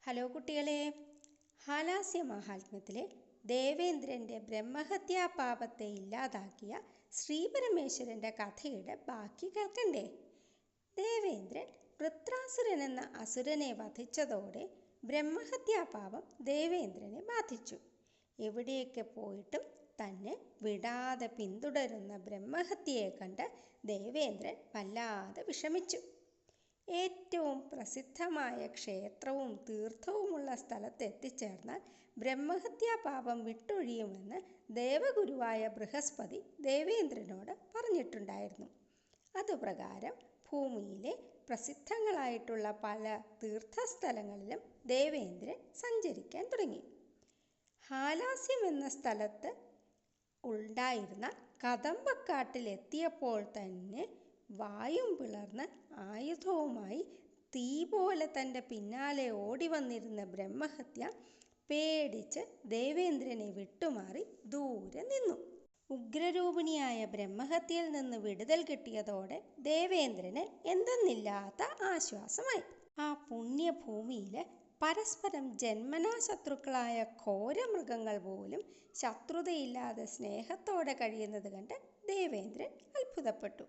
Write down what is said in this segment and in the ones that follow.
Hello കുട്ടികളെ, ഹാലാസ്യ മഹാത്മ്യത്തിലെ ദേവേന്ദ്രൻ്റെ ബ്രഹ്മഹത്യാപാപത്തെ ഇല്ലാതാക്കിയ ശ്രീപരമേശ്വരൻ്റെ കഥയുടെ ബാക്കി കേൾക്കണ്ടേ? ദേവേന്ദ്രൻ വൃത്രാസുരൻ എന്ന അസുരനെ വധിച്ചതോടെ ബ്രഹ്മഹത്യാപാപം ദേവേന്ദ്രനെ ബാധിച്ചു. എവിടെയൊക്കെ പോയിട്ടും തന്നെ വിടാതെ പിന്തുടരുന്ന ബ്രഹ്മഹത്യയെ കണ്ട് ദേവേന്ദ്രൻ വല്ലാതെ വിഷമിച്ചു. ഏറ്റവും പ്രസിദ്ധമായ ക്ഷേത്രവും തീർത്ഥവുമുള്ള സ്ഥലത്ത് എത്തിച്ചേർന്നാൽ ബ്രഹ്മഹത്യാപാപം വിട്ടൊഴിയുമെന്ന് ദേവഗുരുവായ ബൃഹസ്പതി ദേവേന്ദ്രനോട് പറഞ്ഞിട്ടുണ്ടായിരുന്നു. അതുപ്രകാരം ഭൂമിയിലെ പ്രസിദ്ധങ്ങളായിട്ടുള്ള പല തീർത്ഥസ്ഥലങ്ങളിലും ദേവേന്ദ്രൻ സഞ്ചരിക്കാൻ തുടങ്ങി. ഹാലാസ്യം എന്ന സ്ഥലത്ത് ഉണ്ടായിരുന്ന കദംബക്കാട്ടിലെത്തിയപ്പോൾ തന്നെ വായും പിളർന്ന് ആയുധവുമായി തീ പോലെ തൻ്റെ പിന്നാലെ ഓടി വന്നിരുന്ന ബ്രഹ്മഹത്യ പേടിച്ച് ദേവേന്ദ്രനെ വിട്ടുമാറി ദൂരെ നിന്നു. ഉഗ്രരൂപിണിയായ ബ്രഹ്മഹത്യയിൽ നിന്ന് വിടുതൽ കിട്ടിയതോടെ ദേവേന്ദ്രന് എന്തെന്നില്ലാത്ത ആശ്വാസമായി. ആ പുണ്യഭൂമിയിൽ പരസ്പരം ജന്മനാ ശത്രുക്കളായ ഘോരമൃഗങ്ങൾ പോലും ശത്രുതയില്ലാതെ സ്നേഹത്തോടെ കഴിയുന്നത് കണ്ട് ദേവേന്ദ്രൻ അത്ഭുതപ്പെട്ടു.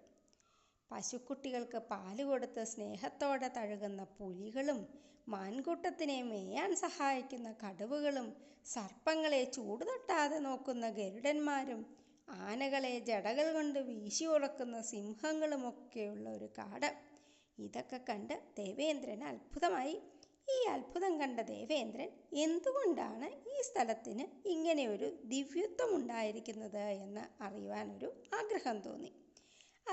പശുക്കുട്ടികൾക്ക് പാല് കൊടുത്ത് സ്നേഹത്തോടെ തഴുകുന്ന പുലികളും, മാൻകൂട്ടത്തിനെ മേയാൻ സഹായിക്കുന്ന കടുവകളും, സർപ്പങ്ങളെ ചൂടുതട്ടാതെ നോക്കുന്ന ഗരുഡന്മാരും, ആനകളെ ജടകൾ കൊണ്ട് വീശി ഉറക്കുന്ന സിംഹങ്ങളുമൊക്കെയുള്ള ഒരു കാട്. ഇതൊക്കെ കണ്ട് ദേവേന്ദ്രന് അത്ഭുതമായി. ഈ അത്ഭുതം കണ്ട ദേവേന്ദ്രൻ എന്തുകൊണ്ടാണ് ഈ സ്ഥലത്തിന് ഇങ്ങനെ ഒരു ദിവ്യത്വം ഉണ്ടായിരിക്കുന്നത് എന്ന് അറിയുവാനൊരു ആഗ്രഹം തോന്നി.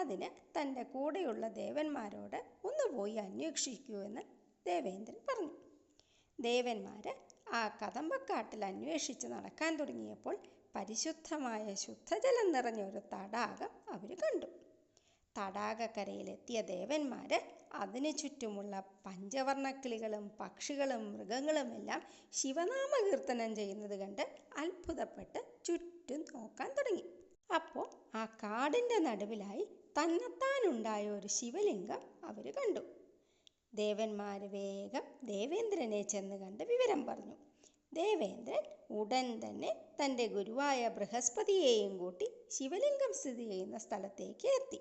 അതിന് തൻ്റെ കൂടെയുള്ള ദേവന്മാരോട് ഒന്ന് പോയി അന്വേഷിക്കൂ എന്ന് ദേവേന്ദ്രൻ പറഞ്ഞു. ദേവന്മാർ ആ കദംബക്കാട്ടിൽ അന്വേഷിച്ച് നടക്കാൻ തുടങ്ങിയപ്പോൾ പരിശുദ്ധമായ ശുദ്ധജലം നിറഞ്ഞൊരു തടാകം അവർ കണ്ടു. തടാകക്കരയിലെത്തിയ ദേവന്മാർ അതിനു ചുറ്റുമുള്ള പഞ്ചവർണ്ണക്കിളികളും പക്ഷികളും മൃഗങ്ങളുമെല്ലാം ശിവനാമകീർത്തനം ചെയ്യുന്നത് കണ്ട് അത്ഭുതപ്പെട്ട് ചുറ്റും നോക്കാൻ തുടങ്ങി. അപ്പോൾ ആ കാടിൻ്റെ നടുവിലായി തന്നെത്താനുണ്ടായ ഒരു ശിവലിംഗം അവർ കണ്ടു. ദേവന്മാർ വേഗം ദേവേന്ദ്രനെ ചെന്ന് കണ്ട് വിവരം പറഞ്ഞു. ദേവേന്ദ്രൻ ഉടൻ തന്നെ തൻ്റെ ഗുരുവായ ബൃഹസ്പതിയെയും കൂട്ടി ശിവലിംഗം സ്ഥിതി ചെയ്യുന്ന സ്ഥലത്തേക്ക് എത്തി.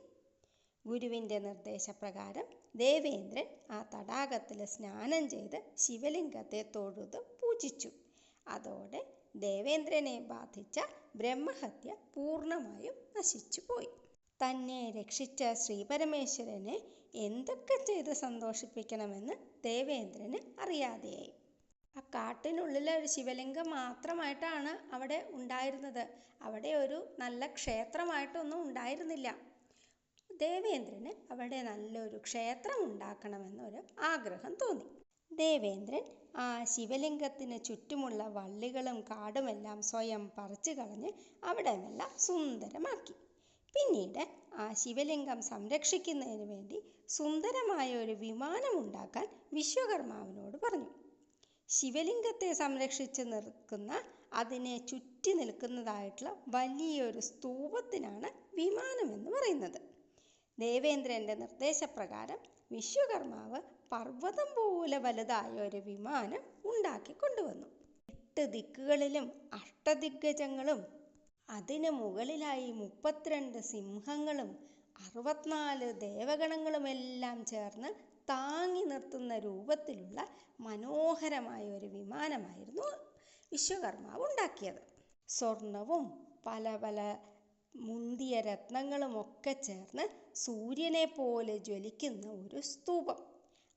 ഗുരുവിൻ്റെ നിർദ്ദേശപ്രകാരം ദേവേന്ദ്രൻ ആ തടാകത്തിൽ സ്നാനം ചെയ്ത് ശിവലിംഗത്തെ തൊഴുത് പൂജിച്ചു. അതോടെ ദേവേന്ദ്രനെ ബാധിച്ച ബ്രഹ്മഹത്യ പൂർണ്ണമായും നശിച്ചുപോയി. തന്നെ രക്ഷിച്ച ശ്രീപരമേശ്വരനെ എന്തൊക്കെ ചെയ്ത് സന്തോഷിപ്പിക്കണമെന്ന് ദേവേന്ദ്രന് അറിയാതെയായി. ആ കാട്ടിനുള്ളിലെ ഒരു ശിവലിംഗം മാത്രമായിട്ടാണ് അവിടെ ഉണ്ടായിരുന്നത്. അവിടെ ഒരു നല്ല ക്ഷേത്രമായിട്ടൊന്നും ഉണ്ടായിരുന്നില്ല. ദേവേന്ദ്രന് അവിടെ നല്ലൊരു ക്ഷേത്രം ഉണ്ടാക്കണമെന്നൊരു ആഗ്രഹം തോന്നി. ദേവേന്ദ്രൻ ആ ശിവലിംഗത്തിന് ചുറ്റുമുള്ള വള്ളികളും കാടുമെല്ലാം സ്വയം പറിച്ചു കളഞ്ഞ് അവിടെയെല്ലാം സുന്ദരമാക്കി. പിന്നീട് ആ ശിവലിംഗം സംരക്ഷിക്കുന്നതിന് വേണ്ടി സുന്ദരമായ ഒരു വിമാനം ഉണ്ടാക്കാൻ വിശ്വകർമാവിനോട് പറഞ്ഞു. ശിവലിംഗത്തെ സംരക്ഷിച്ച് നിൽക്കുന്ന അതിനെ ചുറ്റി നിൽക്കുന്നതായിട്ടുള്ള വലിയൊരു സ്തൂപത്തിനാണ് വിമാനമെന്ന് പറയുന്നത്. ദേവേന്ദ്രൻ്റെ നിർദ്ദേശപ്രകാരം വിശ്വകർമാവ് പർവ്വതം പോലെ വലുതായ ഒരു വിമാനം ഉണ്ടാക്കി കൊണ്ടുവന്നു. 8 ദിക്കുകളിലും അഷ്ടദിഗ്ഗജങ്ങളും അതിന് മുകളിലായി 32 സിംഹങ്ങളും 64 ദേവഗണങ്ങളുമെല്ലാം ചേർന്ന് താങ്ങി നിർത്തുന്ന രൂപത്തിലുള്ള മനോഹരമായ ഒരു വിമാനമായിരുന്നു വിശ്വകർമാവ് ഉണ്ടാക്കിയത്. സ്വർണവും പല പല മുന്തിയ രത്നങ്ങളുമൊക്കെ ചേർന്ന് സൂര്യനെ പോലെ ജ്വലിക്കുന്ന ഒരു സ്തൂപം.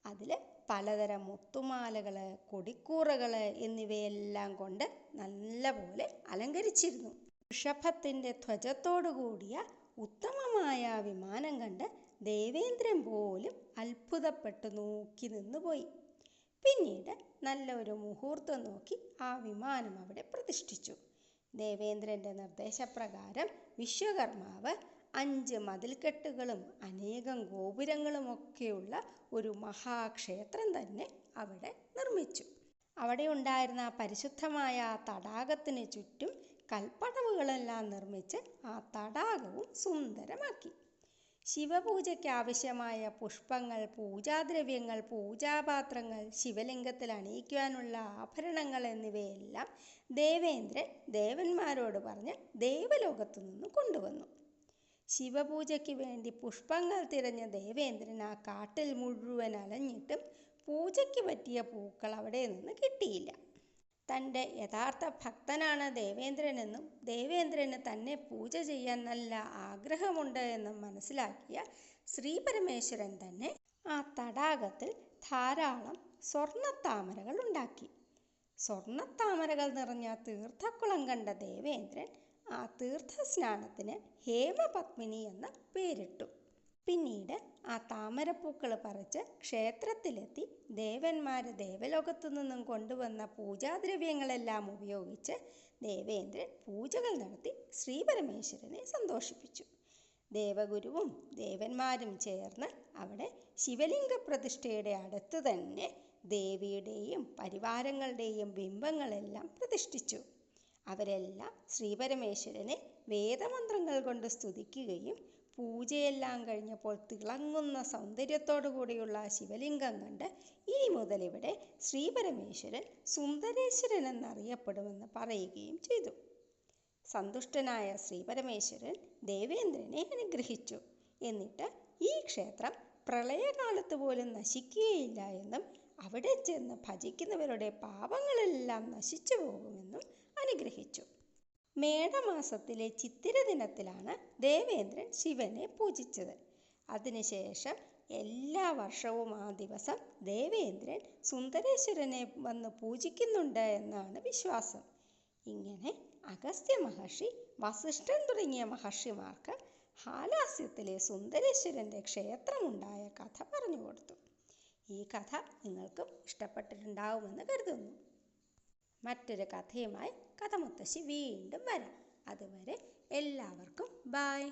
അതിൽ പലതരം മുത്തുമാലകൾ, കൊടിക്കൂറകൾ എന്നിവയെല്ലാം കൊണ്ട് നല്ല പോലെ അലങ്കരിച്ചിരുന്നു. വൃഷഭത്തിൻ്റെ ധ്വജത്തോടു കൂടിയ ഉത്തമമായ വിമാനം കണ്ട് ദേവേന്ദ്രൻ പോലും അത്ഭുതപ്പെട്ട് നോക്കി നിന്നുപോയി. പിന്നീട് നല്ലൊരു മുഹൂർത്തം നോക്കി ആ വിമാനം അവിടെ പ്രതിഷ്ഠിച്ചു. ദേവേന്ദ്രൻ്റെ നിർദ്ദേശപ്രകാരം വിശ്വകർമാവ് 5 മതിൽക്കെട്ടുകളും അനേകം ഗോപുരങ്ങളുമൊക്കെയുള്ള ഒരു മഹാക്ഷേത്രം തന്നെ അവിടെ നിർമ്മിച്ചു. അവിടെ ഉണ്ടായിരുന്ന പരിശുദ്ധമായ ആ തടാകത്തിന് ചുറ്റും കൽപ്പടവുകളെല്ലാം നിർമ്മിച്ച് ആ തടാകവും സുന്ദരമാക്കി. ശിവപൂജയ്ക്ക് ആവശ്യമായ പുഷ്പങ്ങൾ, പൂജാദ്രവ്യങ്ങൾ, പൂജാപാത്രങ്ങൾ, ശിവലിംഗത്തിൽ അണിയിക്കുവാനുള്ള ആഭരണങ്ങൾ എന്നിവയെല്ലാം ദേവേന്ദ്രൻ ദേവന്മാരോട് പറഞ്ഞ് ദേവലോകത്തു നിന്ന് കൊണ്ടുവന്നു. ശിവപൂജയ്ക്ക് വേണ്ടി പുഷ്പങ്ങൾ തിരഞ്ഞ ദേവേന്ദ്രൻ ആ കാട്ടിൽ മുഴുവൻ അലഞ്ഞിട്ടും പൂജയ്ക്ക് പറ്റിയ പൂക്കൾ അവിടെ നിന്ന് കിട്ടിയില്ല. തൻ്റെ യഥാർത്ഥ ഭക്തനാണ് ദേവേന്ദ്രനെന്നും ദേവേന്ദ്രന് തന്നെ പൂജ ചെയ്യാൻ നല്ല ആഗ്രഹമുണ്ട് എന്നും മനസ്സിലാക്കിയ ശ്രീപരമേശ്വരൻ തന്നെ ആ തടാകത്തിൽ ധാരാളം സ്വർണ്ണത്താമരകൾ ഉണ്ടാക്കി. സ്വർണ്ണത്താമരകൾ നിറഞ്ഞ തീർത്ഥക്കുളം കണ്ട ദേവേന്ദ്രൻ ആ തീർത്ഥസ്നാനത്തിന് ഹേമപത്മിനി എന്ന പേരിട്ടു. പിന്നീട് ആ താമരപ്പൂക്കൾ പറിച്ച് ക്ഷേത്രത്തിലെത്തി ദേവന്മാർ ദേവലോകത്തു നിന്നും കൊണ്ടുവന്ന പൂജാദ്രവ്യങ്ങളെല്ലാം ഉപയോഗിച്ച് ദേവേന്ദ്രൻ പൂജകൾ നടത്തി ശ്രീപരമേശ്വരനെ സന്തോഷിപ്പിച്ചു. ദേവഗുരുവും ദേവന്മാരും ചേർന്ന് അവിടെ ശിവലിംഗ പ്രതിഷ്ഠയുടെ അടുത്ത് തന്നെ ദേവിയുടെയും പരിവാരങ്ങളുടെയും ബിംബങ്ങളെല്ലാം പ്രതിഷ്ഠിച്ചു. അവരെല്ലാം ശ്രീപരമേശ്വരനെ വേദമന്ത്രങ്ങൾ കൊണ്ട് സ്തുതിക്കുകയും പൂജയെല്ലാം കഴിഞ്ഞപ്പോൾ തിളങ്ങുന്ന സൗന്ദര്യത്തോടു കൂടിയുള്ള ശിവലിംഗം കണ്ട് ഇനി മുതൽ ഇവിടെ ശ്രീപരമേശ്വരൻ സുന്ദരേശ്വരൻ എന്നറിയപ്പെടുമെന്ന് പറയുകയും ചെയ്തു. സന്തുഷ്ടനായ ശ്രീപരമേശ്വരൻ ദേവേന്ദ്രനെ അനുഗ്രഹിച്ചു. എന്നിട്ട് ഈ ക്ഷേത്രം പ്രളയകാലത്ത് പോലും നശിക്കുകയില്ല എന്നും അവിടെ ചെന്ന് ഭജിക്കുന്നവരുടെ പാപങ്ങളെല്ലാം നശിച്ചു പോകുമെന്നും അനുഗ്രഹിച്ചു. മേടമാസത്തിലെ ചിത്തിര ദിനത്തിലാണ് ദേവേന്ദ്രൻ ശിവനെ പൂജിച്ചത്. അതിനുശേഷം എല്ലാ വർഷവും ആ ദിവസം ദേവേന്ദ്രൻ സുന്ദരേശ്വരനെ വന്ന് പൂജിക്കുന്നുണ്ട് എന്നാണ് വിശ്വാസം. ഇങ്ങനെ അഗസ്ത്യ മഹർഷി, വസിഷ്ഠൻ തുടങ്ങിയ മഹർഷിമാർക്ക് ഹാലാസ്യത്തിലെ സുന്ദരേശ്വരൻ്റെ ക്ഷേത്രമുണ്ടായ കഥ പറഞ്ഞു കൊടുത്തു. ഈ കഥ നിങ്ങൾക്കും ഇഷ്ടപ്പെട്ടിട്ടുണ്ടാവുമെന്ന് കരുതുന്നു. മറ്റൊരു കഥയുമായി കഥമുത്തശ്ശി വീണ്ടും വരാം. അതുവരെ എല്ലാവർക്കും ബൈ.